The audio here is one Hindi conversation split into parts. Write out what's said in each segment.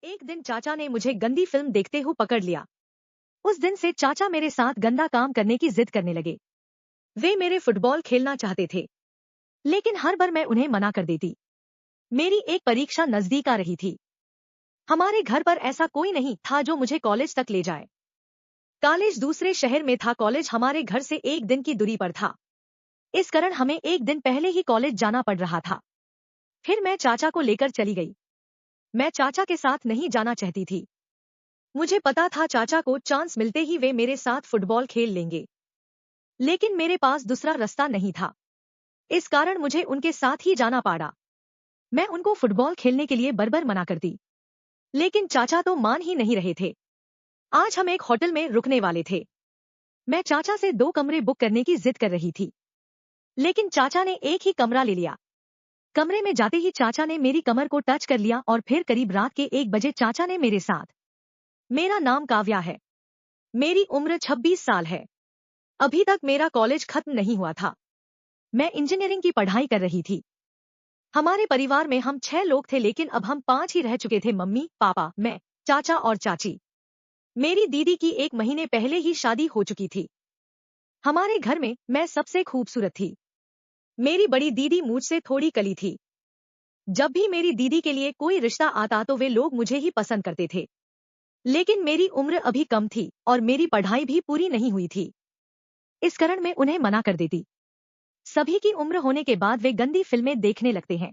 एक दिन चाचा ने मुझे गंदी फिल्म देखते हुए पकड़ लिया। उस दिन से चाचा मेरे साथ गंदा काम करने की जिद करने लगे। वे मेरे फुटबॉल खेलना चाहते थे, लेकिन हर बार मैं उन्हें मना कर देती। मेरी एक परीक्षा नजदीक आ रही थी। हमारे घर पर ऐसा कोई नहीं था जो मुझे कॉलेज तक ले जाए। कॉलेज दूसरे शहर में था, कॉलेज हमारे घर से एक दिन की दूरी पर था। इस कारण हमें एक दिन पहले ही कॉलेज जाना पड़ रहा था। फिर मैं चाचा को लेकर चली गई। मैं चाचा के साथ नहीं जाना चाहती थी। मुझे पता था चाचा को चांस मिलते ही वे मेरे साथ फुटबॉल खेल लेंगे, लेकिन मेरे पास दूसरा रास्ता नहीं था। इस कारण मुझे उनके साथ ही जाना पड़ा। मैं उनको फुटबॉल खेलने के लिए बरबर मना करती, लेकिन चाचा तो मान ही नहीं रहे थे। आज हम एक होटल में रुकने वाले थे। मैं चाचा से 2 कमरे बुक करने की जिद कर रही थी, लेकिन चाचा ने एक ही कमरा ले लिया। कमरे में जाते ही चाचा ने मेरी कमर को टच कर लिया और फिर करीब रात के 1 बजे चाचा ने मेरे साथ। मेरा नाम काव्या है। मेरी उम्र 26 साल है। अभी तक मेरा कॉलेज खत्म नहीं हुआ था। मैं इंजीनियरिंग की पढ़ाई कर रही थी। हमारे परिवार में हम 6 लोग थे, लेकिन अब हम 5 ही रह चुके थे, मम्मी, पापा, मैं, चाचा और चाची। मेरी दीदी की 1 महीने पहले ही शादी हो चुकी थी। हमारे घर में मैं सबसे खूबसूरत थी। मेरी बड़ी दीदी मुझसे थोड़ी कली थी। जब भी मेरी दीदी के लिए कोई रिश्ता आता तो वे लोग मुझे ही पसंद करते थे, लेकिन मेरी उम्र अभी कम थी और मेरी पढ़ाई भी पूरी नहीं हुई थी। इस कारण मैं उन्हें मना कर देती। सभी की उम्र होने के बाद वे गंदी फिल्में देखने लगते हैं।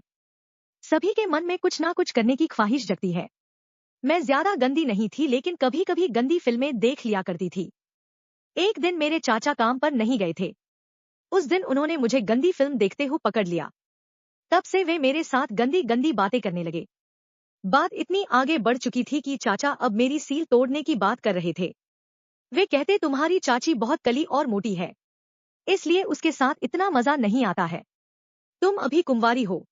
सभी के मन में कुछ ना कुछ करने की ख्वाहिश जगती है। मैं ज्यादा गंदी नहीं थी, लेकिन कभी कभी गंदी फिल्में देख लिया करती थी। एक दिन मेरे चाचा काम पर नहीं गए थे। उस दिन उन्होंने मुझे गंदी फिल्म देखते हुए पकड़ लिया। तब से वे मेरे साथ गंदी गंदी बातें करने लगे। बात इतनी आगे बढ़ चुकी थी कि चाचा अब मेरी सील तोड़ने की बात कर रहे थे। वे कहते, तुम्हारी चाची बहुत कली और मोटी है, इसलिए उसके साथ इतना मजा नहीं आता है। तुम अभी कुंवारी हो,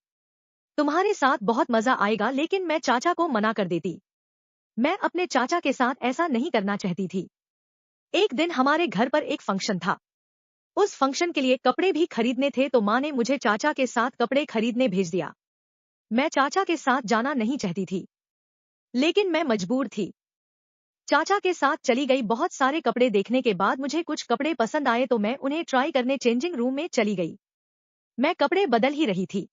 तुम्हारे साथ बहुत मजा आएगा, लेकिन मैं चाचा को मना कर देती। मैं अपने चाचा के साथ ऐसा नहीं करना चाहती थी। एक दिन हमारे घर पर एक फंक्शन था। उस फंक्शन के लिए कपड़े भी खरीदने थे, तो माँ ने मुझे चाचा के साथ कपड़े खरीदने भेज दिया। मैं चाचा के साथ जाना नहीं चाहती थी, लेकिन मैं मजबूर थी। चाचा के साथ चली गई। बहुत सारे कपड़े देखने के बाद मुझे कुछ कपड़े पसंद आए, तो मैं उन्हें ट्राई करने चेंजिंग रूम में चली गई। मैं कपड़े बदल ही रही थी,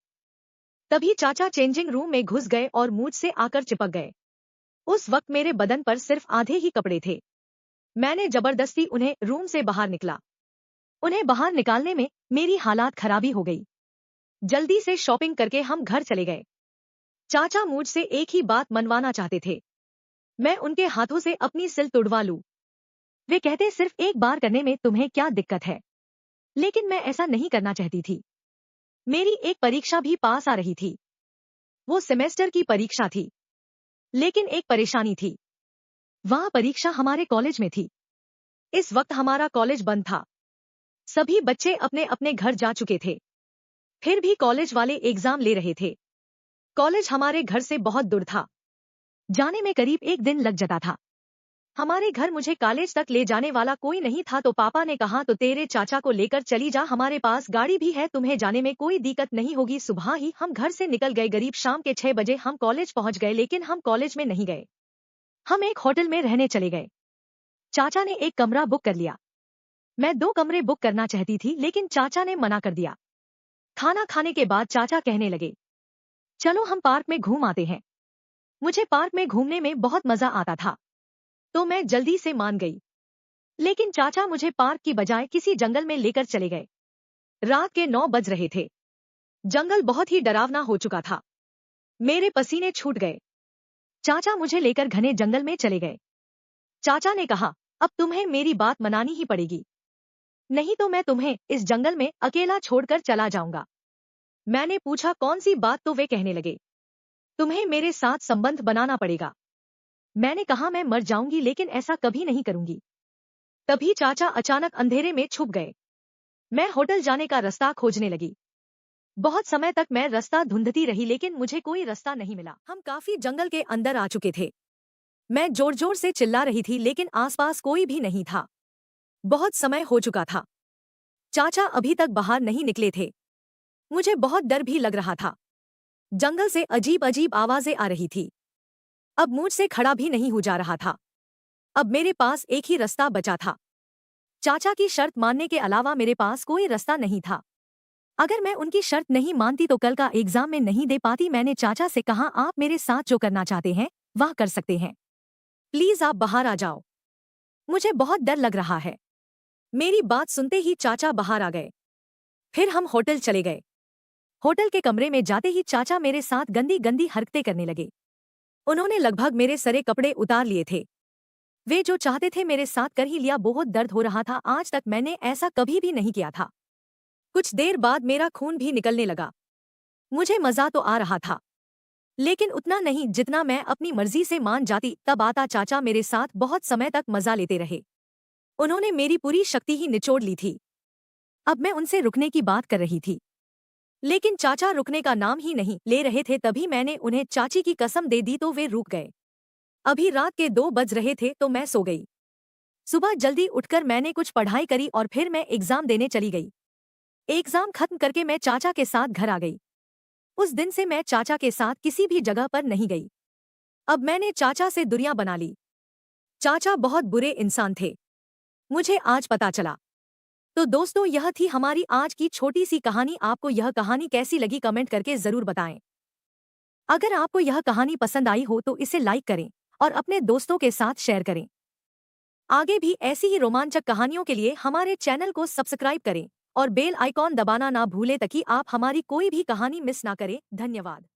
तभी चाचा चेंजिंग रूम में घुस गए और मुझसे आकर चिपक गए। उस वक्त मेरे बदन पर सिर्फ आधे ही कपड़े थे। मैंने जबरदस्ती उन्हें रूम से बाहर निकला। उन्हें बाहर निकालने में मेरी हालात खराबी हो गई। जल्दी से शॉपिंग करके हम घर चले गए। चाचा मुझसे एक ही बात मनवाना चाहते थे, मैं उनके हाथों से अपनी सिल तुड़वा लूं। वे कहते, सिर्फ एक बार करने में तुम्हें क्या दिक्कत है, लेकिन मैं ऐसा नहीं करना चाहती थी। मेरी एक परीक्षा भी पास आ रही थी। वो सेमेस्टर की परीक्षा थी, लेकिन एक परेशानी थी। वहाँ परीक्षा हमारे कॉलेज में थी। इस वक्त हमारा कॉलेज बंद था। सभी बच्चे अपने अपने घर जा चुके थे। फिर भी कॉलेज वाले एग्जाम ले रहे थे। कॉलेज हमारे घर से बहुत दूर था। जाने में करीब 1 दिन लग जाता था। हमारे घर मुझे कॉलेज तक ले जाने वाला कोई नहीं था, तो पापा ने कहा, तो तेरे चाचा को लेकर चली जा, हमारे पास गाड़ी भी है, तुम्हें जाने में कोई दिक्कत नहीं होगी। सुबह ही हम घर से निकल गए। करीब शाम के 6 बजे हम कॉलेज पहुंच गए, लेकिन हम कॉलेज में नहीं गए। हम एक होटल में रहने चले गए। चाचा ने एक कमरा बुक कर लिया। मैं 2 कमरे बुक करना चाहती थी, लेकिन चाचा ने मना कर दिया। खाना खाने के बाद चाचा कहने लगे, चलो हम पार्क में घूम आते हैं। मुझे पार्क में घूमने में बहुत मजा आता था, तो मैं जल्दी से मान गई। लेकिन चाचा मुझे पार्क की बजाय किसी जंगल में लेकर चले गए। रात के 9 बज रहे थे। जंगल बहुत ही डरावना हो चुका था। मेरे पसीने छूट गए। चाचा मुझे लेकर घने जंगल में चले गए। चाचा ने कहा, अब तुम्हें मेरी बात मनानी ही पड़ेगी, नहीं तो मैं तुम्हें इस जंगल में अकेला छोड़कर चला जाऊंगा। मैंने पूछा, कौन सी बात? तो वे कहने लगे, तुम्हें मेरे साथ संबंध बनाना पड़ेगा। मैंने कहा, मैं मर जाऊंगी, लेकिन ऐसा कभी नहीं करूंगी। तभी चाचा अचानक अंधेरे में छुप गए। मैं होटल जाने का रास्ता खोजने लगी। बहुत समय तक मैं रास्ता ढूंढती रही, लेकिन मुझे कोई रास्ता नहीं मिला। हम काफी जंगल के अंदर आ चुके थे। मैं जोर जोर से चिल्ला रही थी, लेकिन आसपास कोई भी नहीं था। बहुत समय हो चुका था। चाचा अभी तक बाहर नहीं निकले थे। मुझे बहुत डर भी लग रहा था। जंगल से अजीब अजीब आवाजें आ रही थी। अब मुझसे खड़ा भी नहीं हो जा रहा था। अब मेरे पास एक ही रास्ता बचा था। चाचा की शर्त मानने के अलावा मेरे पास कोई रास्ता नहीं था। अगर मैं उनकी शर्त नहीं मानती तो कल का एग्जाम में नहीं दे पाती। मैंने चाचा से कहा, आप मेरे साथ जो करना चाहते हैं वह कर सकते हैं। प्लीज आप बाहर आ जाओ, मुझे बहुत डर लग रहा है। मेरी बात सुनते ही चाचा बाहर आ गए। फिर हम होटल चले गए। होटल के कमरे में जाते ही चाचा मेरे साथ गंदी गंदी हरकतें करने लगे। उन्होंने लगभग मेरे सारे कपड़े उतार लिए थे। वे जो चाहते थे मेरे साथ कर ही लिया। बहुत दर्द हो रहा था। आज तक मैंने ऐसा कभी भी नहीं किया था। कुछ देर बाद मेरा खून भी निकलने लगा। मुझे मजा तो आ रहा था, लेकिन उतना नहीं जितना मैं अपनी मर्जी से मान जाती। तब आता चाचा मेरे साथ बहुत समय तक मजा लेते रहे। उन्होंने मेरी पूरी शक्ति ही निचोड़ ली थी। अब मैं उनसे रुकने की बात कर रही थी, लेकिन चाचा रुकने का नाम ही नहीं ले रहे थे। तभी मैंने उन्हें चाची की कसम दे दी तो वे रुक गए। अभी रात के 2 बज रहे थे तो मैं सो गई। सुबह जल्दी उठकर मैंने कुछ पढ़ाई करी और फिर मैं एग्जाम देने चली गई। एग्जाम खत्म करके मैं चाचा के साथ घर आ गई। उस दिन से मैं चाचा के साथ किसी भी जगह पर नहीं गई। अब मैंने चाचा से दूरियां बना ली। चाचा बहुत बुरे इंसान थे, मुझे आज पता चला। तो दोस्तों, यह थी हमारी आज की छोटी सी कहानी। आपको यह कहानी कैसी लगी कमेंट करके जरूर बताएं। अगर आपको यह कहानी पसंद आई हो तो इसे लाइक करें और अपने दोस्तों के साथ शेयर करें। आगे भी ऐसी ही रोमांचक कहानियों के लिए हमारे चैनल को सब्सक्राइब करें और बेल आइकॉन दबाना ना भूलें ताकि आप हमारी कोई भी कहानी मिस ना करें। धन्यवाद।